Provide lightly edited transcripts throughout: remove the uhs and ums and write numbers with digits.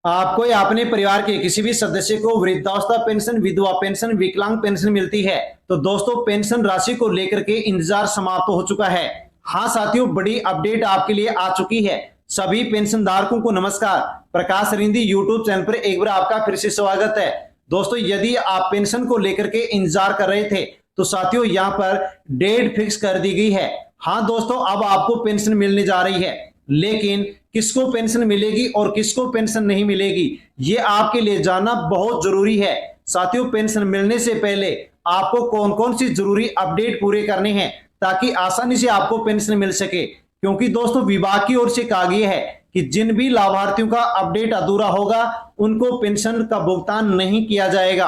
आपको या अपने परिवार के किसी भी सदस्य को वृद्धावस्था पेंशन, विधवा पेंशन, विकलांग पेंशन मिलती है तो दोस्तों पेंशन राशि को लेकर के इंतजार समाप्त हो चुका है। हाँ साथियों, बड़ी अपडेट आपके लिए आ चुकी है। सभी पेंशन धारकों को नमस्कार। प्रकाश रिंदी यूट्यूब चैनल पर एक बार आपका फिर से स्वागत है। दोस्तों यदि आप पेंशन को लेकर के इंतजार कर रहे थे तो साथियों यहाँ पर डेट फिक्स कर दी गई है। हाँ दोस्तों, अब आपको पेंशन मिलने जा रही है, लेकिन किसको पेंशन मिलेगी और किसको पेंशन नहीं मिलेगी ये आपके लिए जानना बहुत जरूरी है। साथियों पेंशन मिलने से पहले आपको कौन कौन सी जरूरी अपडेट पूरे करने हैं ताकि आसानी से आपको पेंशन मिल सके, क्योंकि दोस्तों विभाग की ओर से कहा गया है कि जिन भी लाभार्थियों का अपडेट अधूरा होगा उनको पेंशन का भुगतान नहीं किया जाएगा।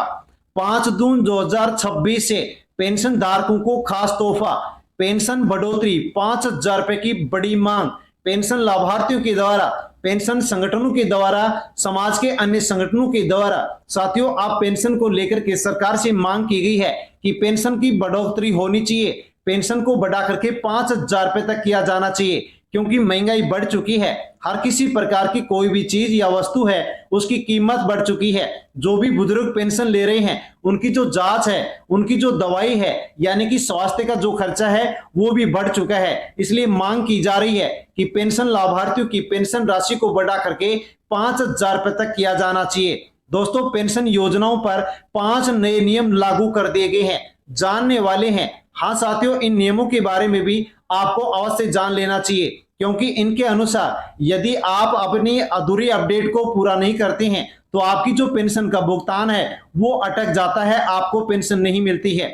5 जून 2026 से पेंशन धारकों को खास तोहफा, पेंशन बढ़ोतरी, 5,000 रुपए की बड़ी मांग। पेंशन लाभार्थियों के द्वारा, पेंशन संगठनों के द्वारा, समाज के अन्य संगठनों के द्वारा साथियों आप पेंशन को लेकर के सरकार से मांग की गई है कि पेंशन की बढ़ोतरी होनी चाहिए, पेंशन को बढ़ा करके 5,000 रुपए तक किया जाना चाहिए, क्योंकि महंगाई बढ़ चुकी है। हर किसी प्रकार की कोई भी चीज या वस्तु है उसकी कीमत बढ़ चुकी है। जो भी बुजुर्ग पेंशन ले रहे हैं उनकी जो जांच है, उनकी जो दवाई है, यानी कि स्वास्थ्य का जो खर्चा है वो भी बढ़ चुका है। इसलिए मांग की जा रही है कि पेंशन लाभार्थियों की पेंशन राशि को बढ़ा करके 5,000 रुपए तक किया जाना चाहिए। दोस्तों पेंशन योजनाओं पर 5 नए नियम लागू कर दिए गए हैं, जानने वाले हैं। हाँ साथियों, इन नियमों के बारे में भी आपको अवश्य जान लेना चाहिए, क्योंकि इनके अनुसार यदि आप अपनी अधूरी अपडेट को पूरा नहीं करते हैं तो आपकी जो पेंशन का भुगतान है वो अटक जाता है, आपको पेंशन नहीं मिलती है।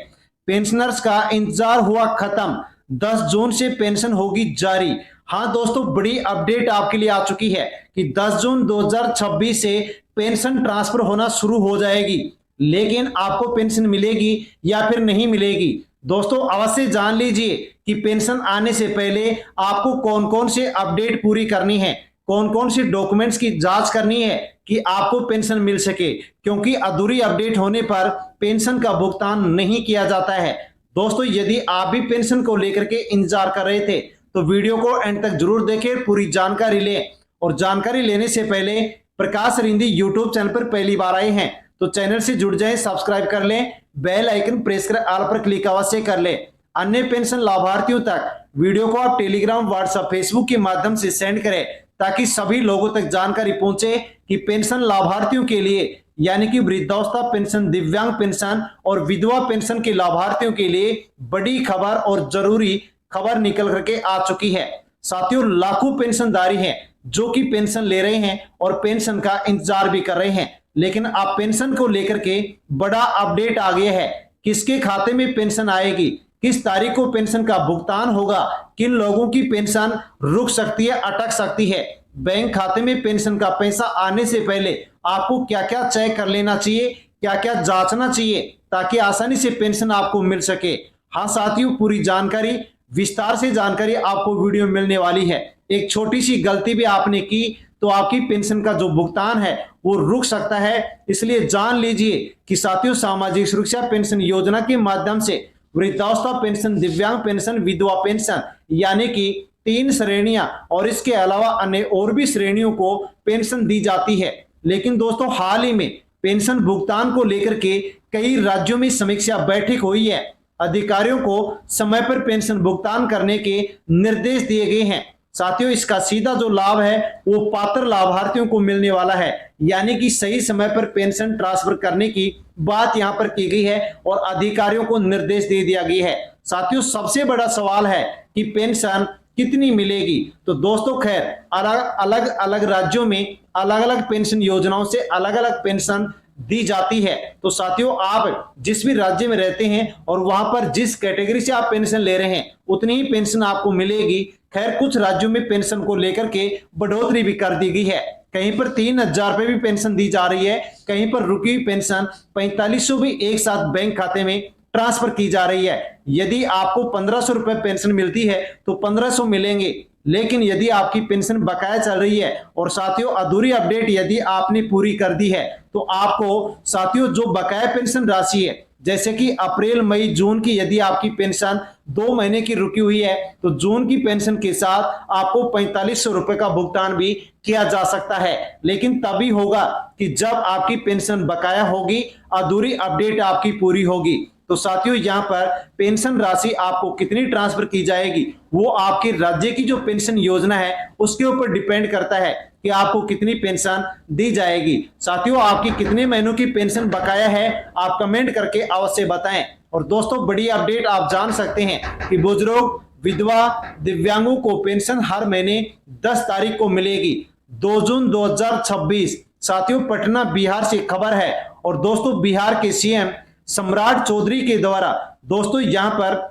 पेंशनर्स का इंतजार हुआ खत्म, 10 जून से पेंशन होगी जारी। हाँ दोस्तों, बड़ी अपडेट आपके लिए आ चुकी है कि 10 जून 2026 से पेंशन ट्रांसफर होना शुरू हो जाएगी, लेकिन आपको पेंशन मिलेगी या फिर नहीं मिलेगी दोस्तों अवश्य जान लीजिए कि पेंशन आने से पहले आपको कौन कौन से अपडेट पूरी करनी है, कौन कौन से डॉक्यूमेंट्स की जांच करनी है कि आपको पेंशन मिल सके, क्योंकि अधूरी अपडेट होने पर पेंशन का भुगतान नहीं किया जाता है। दोस्तों यदि आप भी पेंशन को लेकर के इंतजार कर रहे थे तो वीडियो को एंड तक जरूर देखें, पूरी जानकारी लें। और जानकारी लेने से पहले प्रकाश रिंदी यूट्यूब चैनल पर पहली बार आए हैं तो चैनल से जुड़ जाएं, सब्सक्राइब कर लें, बेल आइकन प्रेस कर ऑल पर क्लिक अवश्य कर लें। अन्य पेंशन लाभार्थियों तक वीडियो को आप टेलीग्राम, व्हाट्सएप, फेसबुक के माध्यम से सेंड करें ताकि सभी लोगों तक जानकारी पहुंचे कि पेंशन लाभार्थियों के लिए, यानी कि वृद्धावस्था पेंशन, दिव्यांग पेंशन और विधवा पेंशन के लाभार्थियों के लिए बड़ी खबर और जरूरी खबर निकल करके आ चुकी है। साथियों लाखों पेंशनधारी हैं जो कि पेंशन ले रहे हैं और पेंशन का इंतजार भी कर रहे हैं, लेकिन अब पेंशन को लेकर के बड़ा अपडेट आ गया है। किसके खाते में पेंशन आएगी, किस तारीख को पेंशन का भुगतान होगा, किन लोगों की पेंशन रुक सकती है, अटक सकती है, बैंक खाते में पेंशन का पैसा आने से पहले आपको क्या क्या चेक कर लेना चाहिए, क्या क्या जांचना चाहिए ताकि आसानी से पेंशन आपको मिल सके। हाँ साथियों, पूरी जानकारी, विस्तार से जानकारी आपको वीडियो में मिलने वाली है। एक छोटी सी गलती भी आपने की तो आपकी पेंशन का जो भुगतान है वो रुक सकता है। इसलिए जान लीजिए कि साथियों सामाजिक सुरक्षा पेंशन योजना के माध्यम से वृद्धावस्था पेंशन, दिव्यांग पेंशन, विधवा पेंशन, यानी कि 3 श्रेणियां और इसके अलावा अन्य और भी श्रेणियों को पेंशन दी जाती है। लेकिन दोस्तों हाल ही में पेंशन भुगतान को लेकर के कई राज्यों में समीक्षा बैठक हुई है, अधिकारियों को समय पर पेंशन भुगतान करने के निर्देश दिए गए हैं। साथियों इसका सीधा जो लाभ है वो पात्र लाभार्थियों को मिलने वाला है, यानी कि सही समय पर पेंशन ट्रांसफर करने की बात यहां पर की गई है और अधिकारियों को निर्देश दे दिया गया है। साथियों सबसे बड़ा सवाल है कि पेंशन कितनी मिलेगी, तो दोस्तों खैर अलग अलग राज्यों में अलग अलग पेंशन योजनाओं से अलग अलग पेंशन दी जाती है। तो साथियों आप जिस भी राज्य में रहते हैं और वहां पर जिस कैटेगरी से आप पेंशन ले रहे हैं उतनी ही पेंशन आपको मिलेगी। खैर कुछ राज्यों में पेंशन को लेकर के बढ़ोतरी भी कर दी गई है, कहीं पर 3,000 रुपए भी पेंशन दी जा रही है, कहीं पर रुकी पेंशन 4500 भी एक साथ बैंक खाते में ट्रांसफर की जा रही है। यदि आपको 1500 रुपए पेंशन मिलती है तो 1500 मिलेंगे, लेकिन यदि आपकी पेंशन बकाया चल रही है और साथियों अधूरी अपडेट यदि आपने पूरी कर दी है तो आपको साथियों जो बकाया पेंशन राशि है जैसे कि अप्रैल मई जून की यदि आपकी पेंशन 2 महीने की रुकी हुई है तो जून की पेंशन के साथ आपको 4500 रुपए का भुगतान भी किया जा सकता है, लेकिन तभी होगा कि जब आपकी पेंशन बकाया होगी, अधूरी अपडेट आपकी पूरी होगी। तो साथियों यहां पर पेंशन राशि आपको कितनी ट्रांसफर की जाएगी वो आपके राज्य की जो पेंशन योजना है उसके ऊपर डिपेंड करता है कि आपको कितनी पेंशन दी जाएगी। साथियों आपकी कितने महीनों की पेंशन बकाया है आप कमेंट करके अवश्य बताएं। और दोस्तों बड़ी अपडेट आप जान सकते हैं कि बुजुर्ग, विधवा, दिव्यांगों को पेंशन हर महीने 10 तारीख को मिलेगी, 2 जून 2026। साथियों पटना बिहार से खबर है और दोस्तों बिहार के सीएम सम्राट चौधरी के द्वारा दोस्तों यहां पर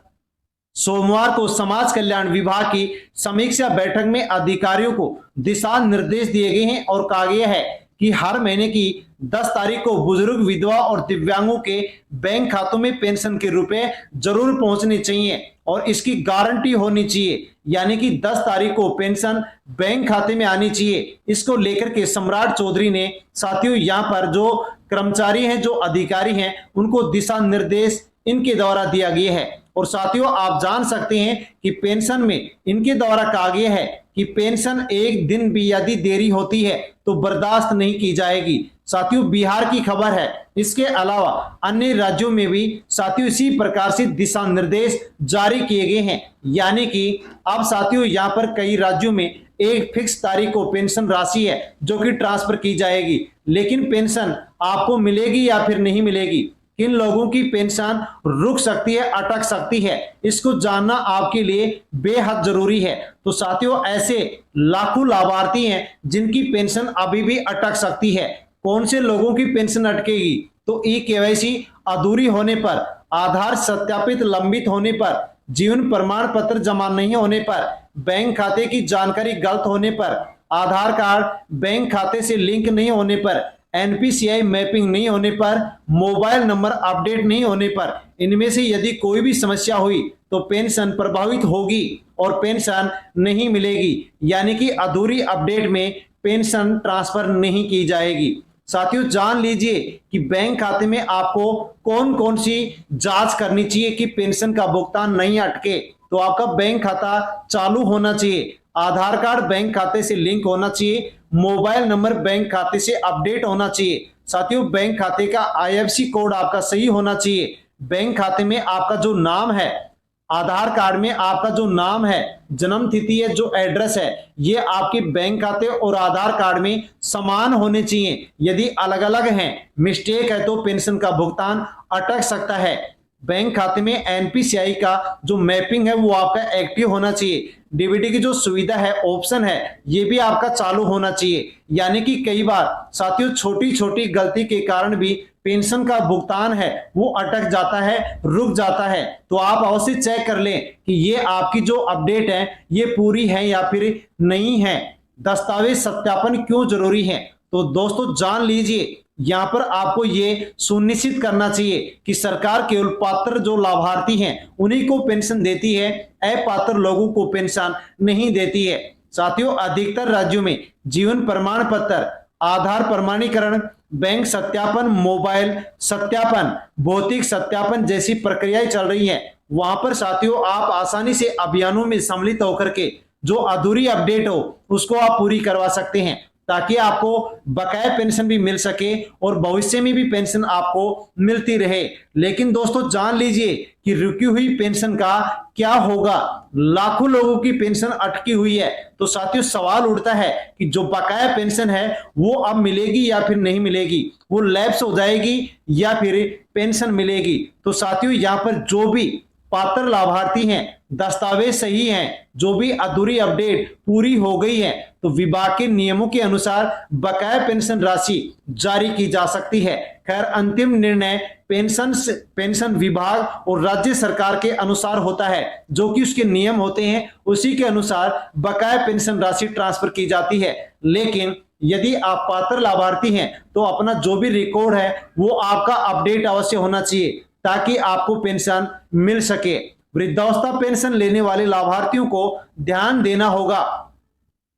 सोमवार को समाज कल्याण विभाग की समीक्षा बैठक में अधिकारियों को दिशा निर्देश दिए गए हैं और कहा गया है कि हर महीने की 10 तारीख को बुजुर्ग, विधवा और दिव्यांगों के बैंक खातों में पेंशन के रुपए जरूर पहुंचने चाहिए और इसकी गारंटी होनी चाहिए, यानी कि 10 तारीख को पेंशन बैंक खाते में आनी चाहिए। इसको लेकर के सम्राट चौधरी ने साथियों यहां पर जो कर्मचारी हैं, जो अधिकारी हैं, उनको दिशा निर्देश इनके द्वारा दिया गया है। और साथियों आप जान सकते हैं कि पेंशन में इनके द्वारा कहा गया है कि पेंशन एक दिन भी यदि देरी होती है तो बर्दाश्त नहीं की जाएगी। साथियों बिहार की खबर है, इसके अलावा अन्य राज्यों में भी साथियों इसी प्रकार से दिशा निर्देश जारी किए गए हैं, यानी कि अब साथियों यहां पर कई राज्यों में एक फिक्स तारीख को पेंशन राशि है जो कि ट्रांसफर की जाएगी, लेकिन पेंशन आपको मिलेगी या फिर नहीं मिलेगी, किन लोगों की पेंशन रुक सकती है, अटक सकती है, इसको जानना आपके लिए बेहद जरूरी है। तो साथियों ऐसे लाखों लाभार्थी हैं जिनकी पेंशन अभी भी अटक सकती है। कौन से लोगों की पेंशन अटकेगी? तो ई-केवाईसी अधूरी होने पर, आधार सत्यापित लंबित होने पर, जीवन प्रमाण पत्र जमा नहीं होने पर, बैंक खाते की जानकारी गलत होने पर, आधार कार्ड बैंक खाते से लिंक नहीं होने पर, एनपीसीआई मैपिंग नहीं होने पर, मोबाइल नंबर अपडेट नहीं होने पर, इनमें से यदि कोई भी समस्या हुई तो पेंशन प्रभावित होगी और पेंशन नहीं मिलेगी, यानी कि अधूरी अपडेट में पेंशन ट्रांसफर नहीं की जाएगी। साथियों जान लीजिए कि बैंक खाते में आपको कौन कौन सी जांच करनी चाहिए कि पेंशन का भुगतान नहीं अटके। तो आपका बैंक खाता चालू होना चाहिए, आधार कार्ड बैंक खाते से लिंक होना चाहिए, मोबाइल नंबर बैंक खाते से अपडेट होना चाहिए। साथियों बैंक खाते का आईएफएससी कोड आपका सही होना चाहिए, बैंक खाते में आपका जो नाम है, आधार कार्ड में आपका जो नाम है, जन्म तिथि है, जो एड्रेस है, ये आपके बैंक खाते और आधार कार्ड में समान होने चाहिए। यदि अलग अलग हैं, मिस्टेक है तो पेंशन का भुगतान अटक सकता है। बैंक खाते में एनपीसीआई का जो मैपिंग है वो आपका एक्टिव होना चाहिए। डीबीटी की जो सुविधा है, ऑप्शन है, ये भी आपका चालू होना चाहिए, यानी कि कई बार साथियों छोटी छोटी गलती के कारण भी पेंशन का भुगतान है वो अटक जाता है, रुक जाता है। तो आप अवश्य चेक कर लें कि ये आपकी जो अपडेट है ये पूरी है या फिर नहीं है। दस्तावेज सत्यापन क्यों जरूरी है? तो दोस्तों जान लीजिए यहां पर आपको ये सुनिश्चित करना चाहिए कि सरकार केवल पात्र जो लाभार्थी हैं उन्हीं को पेंशन देती है, अपात्र लोगों को पेंशन नहीं देती है। साथियों अधिकतर राज्यों में जीवन प्रमाण पत्र, आधार प्रमाणीकरण, बैंक सत्यापन, मोबाइल सत्यापन, भौतिक सत्यापन जैसी प्रक्रियाएं चल रही हैं। वहां पर साथियों आप आसानी से अभियानों में सम्मिलित होकर के जो अधूरी अपडेट हो उसको आप पूरी करवा सकते हैं, ताकि आपको बकाया पेंशन भी मिल सके और भविष्य में भी पेंशन आपको मिलती रहे। लेकिन दोस्तों जान लीजिए कि रुकी हुई पेंशन का क्या होगा, लाखों लोगों की पेंशन अटकी हुई है। तो साथियों सवाल उठता है कि जो बकाया पेंशन है वो अब मिलेगी या फिर नहीं मिलेगी, वो लैप्स हो जाएगी या फिर पेंशन मिलेगी। तो साथियों यहाँ पर जो भी पात्र लाभार्थी हैं, दस्तावेज सही हैं, जो भी अधूरी अपडेट पूरी हो गई है, तो विभाग के नियमों के अनुसार बकाया पेंशन राशि जारी की जा सकती है। खैर अंतिम निर्णय पेंशन विभाग और राज्य सरकार के अनुसार होता है, जो कि उसके नियम होते हैं उसी के अनुसार बकाया पेंशन राशि ट्रांसफर की जाती है। लेकिन यदि आप पात्र लाभार्थी हैं तो अपना जो भी रिकॉर्ड है वो आपका अपडेट अवश्य होना चाहिए, ताकि आपको पेंशन मिल सके। वृद्धावस्था पेंशन लेने वाले लाभार्थियों को ध्यान देना होगा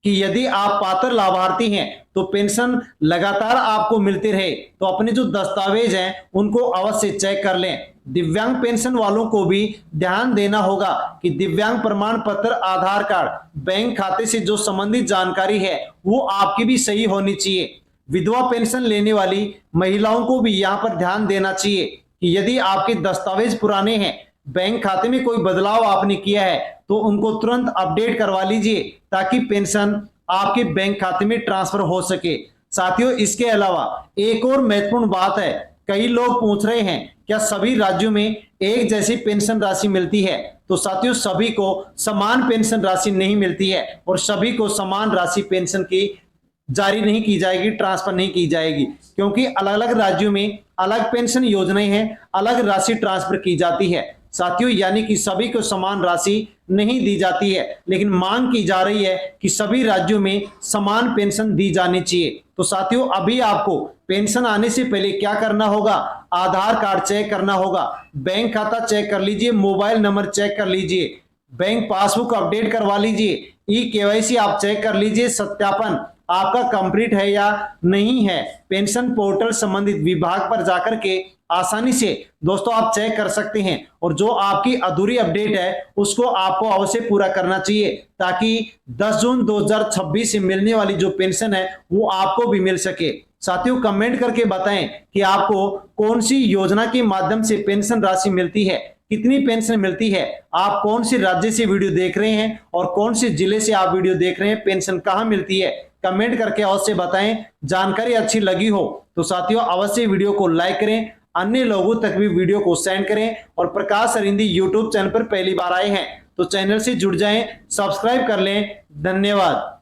कि यदि आप पात्र लाभार्थी हैं तो पेंशन लगातार आपको मिलती रहे, तो अपने जो दस्तावेज हैं उनको अवश्य चेक कर लें। दिव्यांग पेंशन वालों को भी ध्यान देना होगा कि दिव्यांग प्रमाण पत्र, आधार कार्ड, बैंक खाते से जो संबंधित जानकारी है वो आपकी भी सही होनी चाहिए। विधवा पेंशन लेने वाली महिलाओं को भी यहाँ पर ध्यान देना चाहिए कि यदि आपके दस्तावेज पुराने हैं, बैंक खाते में कोई बदलाव आपने किया है, तो उनको तुरंत अपडेट करवा लीजिए ताकि पेंशन आपके बैंक खाते में ट्रांसफर हो सके। साथियों, इसके अलावा एक और महत्वपूर्ण बात है, कई लोग पूछ रहे हैं क्या सभी राज्यों में एक जैसी पेंशन राशि मिलती है? तो साथियों, सभी को समान पेंशन राशि नहीं मिलती है और सभी को समान राशि पेंशन की जारी नहीं की जाएगी, ट्रांसफर नहीं की जाएगी, क्योंकि अलग अलग राज्यों में अलग पेंशन योजनाएं हैं, अलग राशि ट्रांसफर की जाती है। साथियों, यानी कि सभी को समान राशि नहीं दी जाती है, लेकिन मांग की जा रही है कि सभी राज्यों में समान पेंशन दी जानी चाहिए। तो साथियों, अभी आपको पेंशन आने से पहले क्या करना होगा? आधार कार्ड चेक करना होगा, बैंक खाता चेक कर लीजिए, मोबाइल नंबर चेक कर लीजिए, बैंक पासबुक अपडेट करवा लीजिए, केवाईसी आप चेक कर लीजिए, सत्यापन आपका कंप्लीट है या नहीं है। पेंशन पोर्टल संबंधित विभाग पर जाकर के आसानी से दोस्तों आप चेक कर सकते हैं, और जो आपकी अधूरी अपडेट है उसको आपको अवश्य पूरा करना चाहिए ताकि 10 जून 2026 से मिलने वाली जो पेंशन है वो आपको भी मिल सके। साथियों, कमेंट करके बताएं कि आपको कौन सी योजना के माध्यम से पेंशन राशि मिलती है, कितनी पेंशन मिलती है, आप कौन से राज्य से वीडियो देख रहे हैं और कौन से जिले से आप वीडियो देख रहे हैं, पेंशन कहां मिलती है, कमेंट करके अवश्य बताएं। जानकारी अच्छी लगी हो तो साथियों अवश्य वीडियो को लाइक करें, अन्य लोगों तक भी वीडियो को सेंड करें, और प्रकाश अरिंदी यूट्यूब चैनल पर पहली बार आए हैं तो चैनल से जुड़ जाएं, सब्सक्राइब कर लें। धन्यवाद।